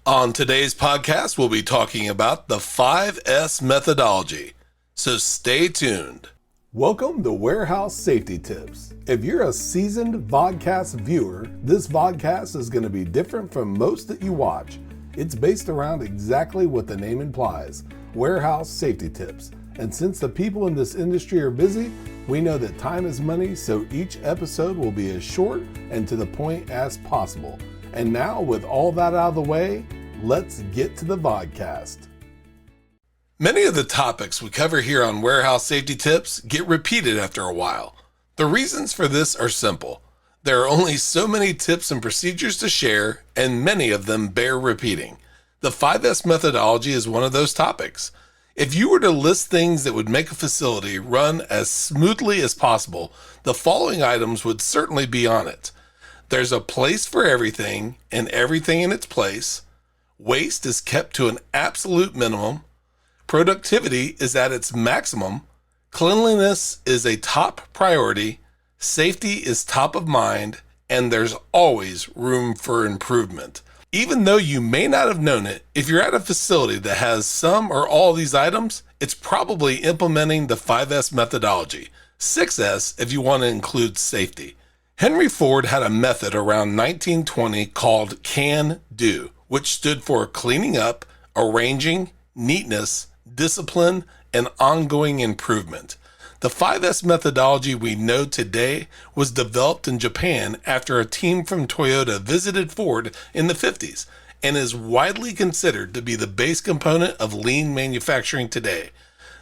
On today's podcast, we'll be talking about the 5S methodology, so stay tuned. Welcome to Warehouse Safety Tips. If you're a seasoned vodcast viewer, this vodcast is going to be different from most that you watch. It's based around exactly what the name implies, warehouse safety tips. And since the people in this industry are busy, we know that time is money, so each episode will be as short and to the point as possible. And now, with all that out of the way, let's get to the vodcast. Many of the topics we cover here on Warehouse Safety Tips get repeated after a while. The reasons for this are simple. There are only so many tips and procedures to share, and many of them bear repeating. The 5S methodology is one of those topics. If you were to list things that would make a facility run as smoothly as possible, the following items would certainly be on it. There's a place for everything and everything in its place. Waste is kept to an absolute minimum. Productivity is at its maximum. Cleanliness is a top priority. Safety is top of mind. And there's always room for improvement. Even though you may not have known it, if you're at a facility that has some or all these items, it's probably implementing the 5S methodology. 6S if you want to include safety. Henry Ford had a method around 1920 called CAN-DO, which stood for cleaning up, arranging, neatness, discipline, and ongoing improvement. The 5S methodology we know today was developed in Japan after a team from Toyota visited Ford in the 50s and is widely considered to be the base component of lean manufacturing today.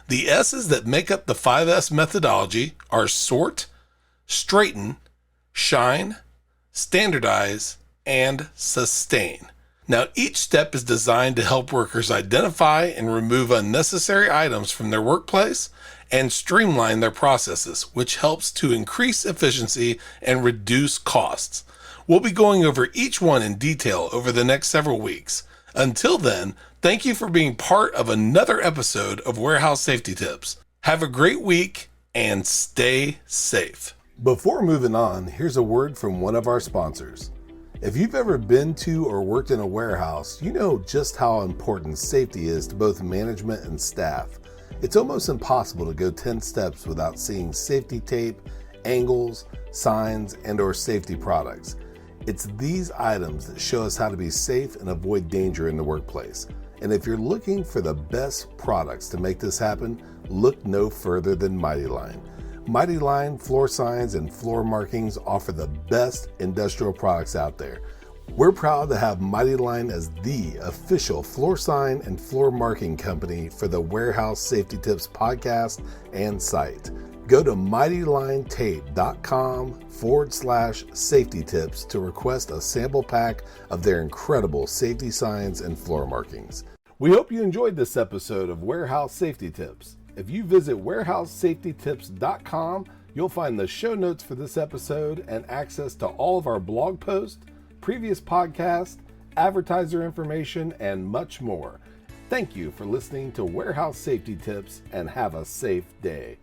The S's that make up the 5S methodology are sort, straighten, shine, standardize, and sustain. Now, each step is designed to help workers identify and remove unnecessary items from their workplace and streamline their processes, which helps to increase efficiency and reduce costs. We'll be going over each one in detail over the next several weeks. Until then, thank you for being part of another episode of Warehouse Safety Tips. Have a great week and stay safe. Before moving on, here's a word from one of our sponsors. If you've ever been to or worked in a warehouse, you know just how important safety is to both management and staff. It's almost impossible to go 10 steps without seeing safety tape, angles, signs, and/or safety products. It's these items that show us how to be safe and avoid danger in the workplace. And if you're looking for the best products to make this happen, look no further than Mighty Line. Mighty Line floor signs and floor markings offer the best industrial products out there. We're proud to have Mighty Line as the official floor sign and floor marking company for the Warehouse Safety Tips podcast and site. Go to mightylinetape.com/safety tips to request a sample pack of their incredible safety signs and floor markings. We hope you enjoyed this episode of Warehouse Safety Tips. If you visit warehousesafetytips.com, you'll find the show notes for this episode and access to all of our blog posts, previous podcasts, advertiser information, and much more. Thank you for listening to Warehouse Safety Tips and have a safe day.